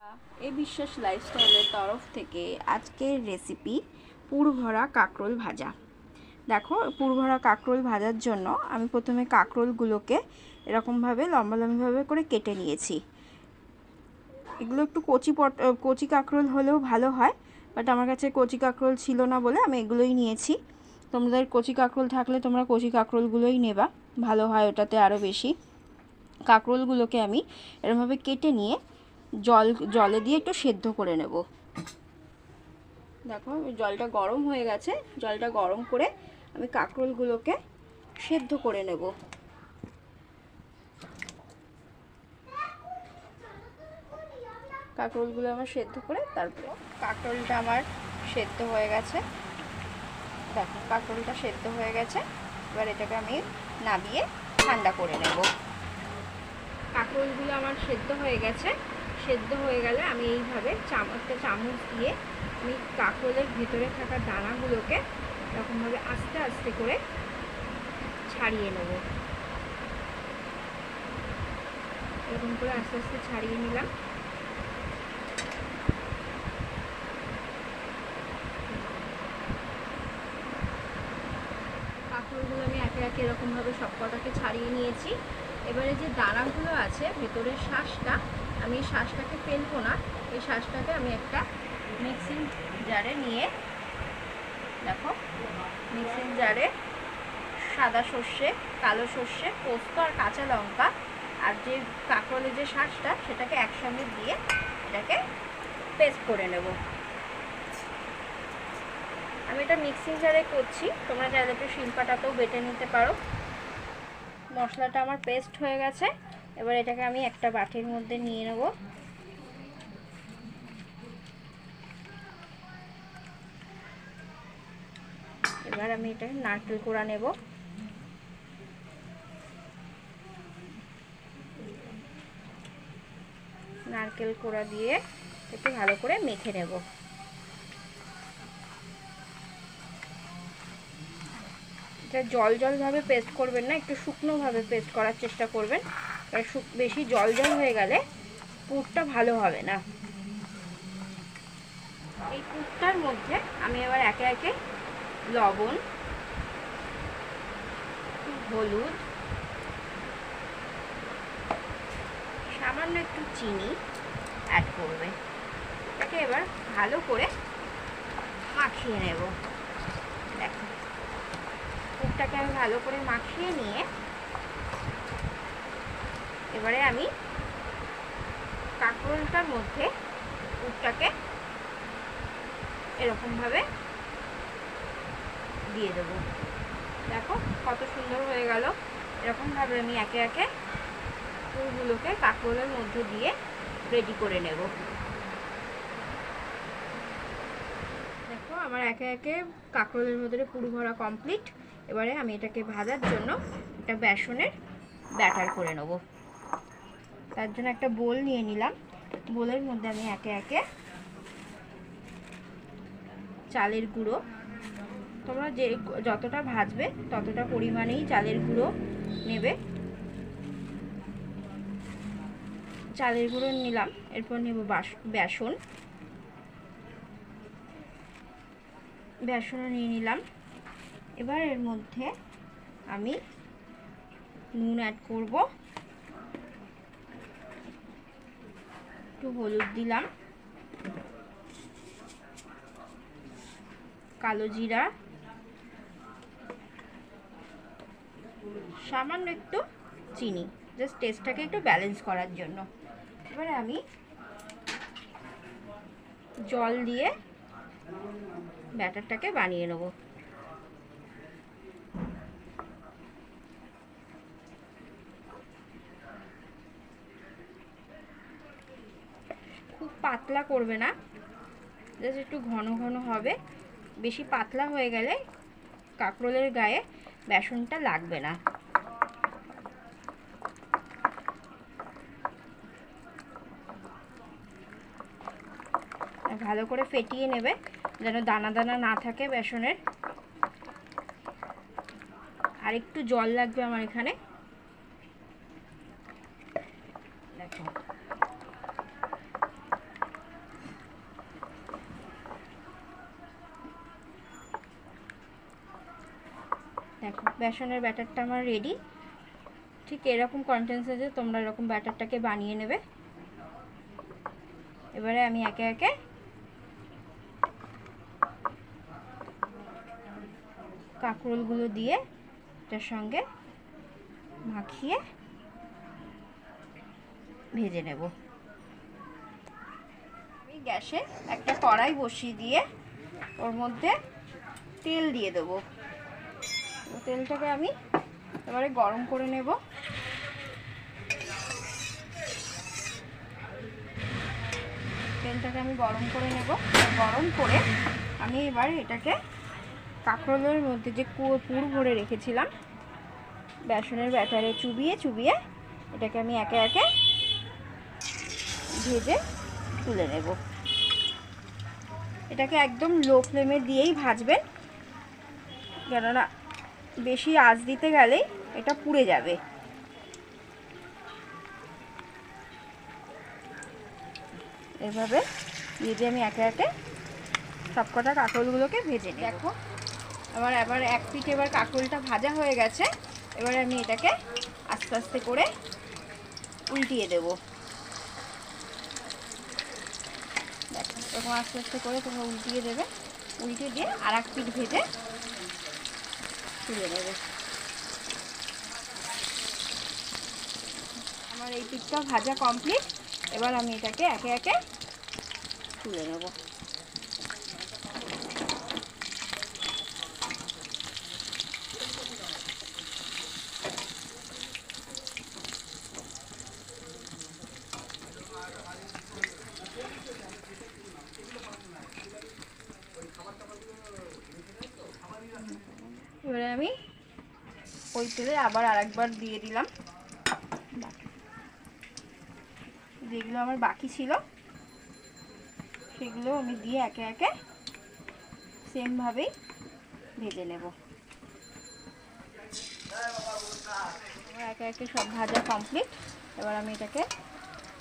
এই বিশ্বাস লাইফস্টাইলের তরফ থেকে আজকের রেসিপি পুরভরা কাঁকরোল ভাজা। দেখো, পুরভরা কাঁকরোল ভাজার জন্য আমি প্রথমে কাঁকরোলগুলোকে এরকমভাবে লম্বাভাবে করে কেটে নিয়েছি। এগুলো একটু কচি কাঁকরোল হলেও ভালো হয়, বাট আমার কাছে কচি কাঁকরোল ছিল না বলে আমি এগুলোই নিয়েছি। তোমাদের কচি কাঁকরোল থাকলে তোমরা কচি কাঁকরোলগুলোই নেবা, ভালো হয় ওটাতে আরও বেশি। কাঁকরোলগুলোকে আমি এরকমভাবে কেটে নিয়ে জলে দিয়ে একটু সেদ্ধ করে নেব। দেখো, জলটা গরম হয়ে গেছে। জলটা গরম করে আমি কাঁকরোলগুলোকে সেদ্ধ করে নেব। কাঁকরোলগুলো আমার সেদ্ধ করে তারপরে কাঁকরোলটা আমার সেদ্ধ হয়ে গেছে। দেখো, কাঁকরোলটা সেদ্ধ হয়ে গেছে। এবার এটাকে আমি নামিয়ে ঠান্ডা করে নেব। কাঁকরোলগুলো আমার সেদ্ধ হয়ে গেছে। সেদ্ধ হয়ে গেলে আমি এইভাবে একটা চামচ দিয়ে আমি কাঁকরোলের ভেতরে থাকা দানাগুলোকে এরকমভাবে আস্তে আস্তে করে ছাড়িয়ে নেব। এরকম করে আস্তে আস্তে ছাড়িয়ে নিলাম। কাঁকরোলগুলো আমি একে একে এরকমভাবে সব কটাকে ছাড়িয়ে নিয়েছি। এবারে যে দানাগুলো আছে ভেতরের শাঁসটা, আমি এই শাঁসটাকে ফেলবো না। এই শাঁসটাকে আমি একটা মিক্সিং জারে নিয়ে, দেখো, মিক্সিং জারে সাদা সর্ষে, কালো সর্ষে, পোস্ত আর কাঁচা লঙ্কা আর যে কাঁকরোলের যে শাঁসটা সেটাকে একসঙ্গে দিয়ে এটাকে পেস্ট করে নেব। আমি এটা মিক্সিং জারে করছি, তোমরা চাইলে একটু শিলপাটাতেও বেটে নিতে পারো। মশলাটা আমার পেস্ট হয়ে গেছে। এবার এটাকে আমি একটা বাটির মধ্যে নিয়ে নেব। এবার আমি এটা নারকেল কোড়া নেব। নারকেল কোড়া দিয়ে একটু ভালো করে মেখে নেব। এটা জল ভাবে পেস্ট করবেন না, একটু শুকনো ভাবে পেস্ট করার চেষ্টা করবেন। বেশি জল হয়ে গেলে পুরটা ভালো হবে না। এই পুরটার মধ্যে আমি এবার একে একে লবণ, হলুদ, সামান্য একটু চিনি অ্যাড করবে। এটাকে এবার ভালো করে মাখিয়ে নেব। দেখো, পুরটাকে আমি ভালো করে মাখিয়ে নিয়ে এবারে আমি কাঁকরোলটার মধ্যে পুরটাকে এরকমভাবে দিয়ে দেবো। দেখো কত সুন্দর হয়ে গেল। এরকমভাবে আমি একে একে পুরগুলোকে কাঁকরোলের মধ্যে দিয়ে রেডি করে নেব। দেখো, আমার একে একে কাঁকরোলের মধ্যে পুর ভরা কমপ্লিট। এবারে আমি এটাকে ভাজার জন্য একটা বেসনের ব্যাটার করে নেব। তার জন্য একটা বোল নিয়ে নিলাম। বোলের মধ্যে আমি একে একে চালের গুঁড়ো, তোমরা যতটা ভাজবে ততটা পরিমাণেই চালের গুঁড়ো নেবে। চালের গুঁড়ো নিলাম। এরপর নেব বেসনও নিয়ে নিলাম। এবার এর মধ্যে আমি নুন অ্যাড করব, একটু হলুদ দিলাম, কালো জিরা, সামান্য একটু চিনি, জাস্ট টেস্টটাকে একটু ব্যালেন্স করার জন্য। এবারে আমি জল দিয়ে ব্যাটারটাকে বানিয়ে নেব। খুব পাতলা করবে না, জাস্ট একটু ঘন ঘন হবে। বেশি পাতলা হয়ে গেলে কাঁকরোলের গায়ে বেসনটা লাগবে না। ভালো করে ফেটিয়ে নেবে যেন দানা দানা না থাকে বেসনের। আর একটু জল লাগবে আমার এখানে। দেখো, বেসনের ব্যাটারটা আমার রেডি। ঠিক এরকম কনসিস্টেন্সিতে তোমরা এরকম ব্যাটারটাকে বানিয়ে নেবে। এবারে আমি একে একে কাঁকরোলগুলো দিয়ে এটার সঙ্গে মাখিয়ে ভেজে নেব। আমি গ্যাসে একটা কড়াই বসিয়ে দিয়ে ওর মধ্যে তেল দিয়ে দেবো। তেলটাকে আমি এবারে গরম করে নেব। তেলটাকে আমি গরম করে নেব। গরম করে আমি এবারে এটাকে কাঁকরোলের মধ্যে যে পুর ভরে রেখেছিলাম বেসনের ব্যাটারে চুবিয়ে চুবিয়ে এটাকে আমি একে একে ভেজে তুলে নেব। এটাকে একদম লো ফ্লেমে দিয়েই ভাজবেন, কেননা বেশি আঁচ দিতে গেলেই এটা পুড়ে যাবে। এভাবে দিয়ে আমি একে একে সবকটা কাঁকরোলগুলোকে ভেজে নিই। দেখো এবার এক পিঠ এবার কাঁকরোলটা ভাজা হয়ে গেছে। এবারে আমি এটাকে আস্তে আস্তে করে উল্টিয়ে দেব। দেখো এরকম আস্তে আস্তে করে তোমরা উল্টিয়ে দেবে। উল্টে দিয়ে আর এক পিঠ ভেজে তুলে নেবে। আমার এই পিঠটা ভাজা কমপ্লিট। এবার আমি এটাকে একে একে তুলে নেব। এবারে আমি ওই তেলে আবার আরেকবার দিয়ে দিলাম। যেগুলো আমার বাকি ছিল সেগুলো আমি দিয়ে একে একে সেমভাবেই ভেজে নেব। আমার একে একে সব ভাজা কমপ্লিট। এবার আমি এটাকে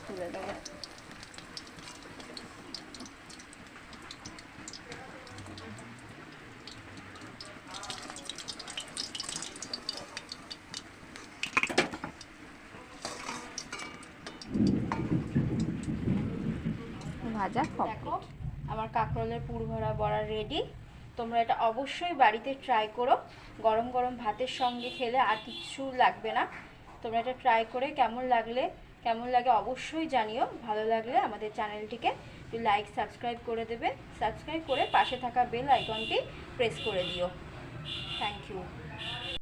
তুলে দেবো। ভাজা দেখো আমার কাঁকরোলের পুর ভরা বড়া রেডি। তোমরা এটা অবশ্যই বাড়িতে ট্রাই করো। গরম গরম ভাতের সঙ্গে খেলে আর কিছু লাগবে না। তোমরা এটা ট্রাই করে কেমন লাগে অবশ্যই জানিও। ভালো লাগলে আমাদের চ্যানেলটিকে লাইক সাবস্ক্রাইব করে দেবে। সাবস্ক্রাইব করে পাশে থাকা বেল আইকনটি প্রেস করে দিও। Thank you.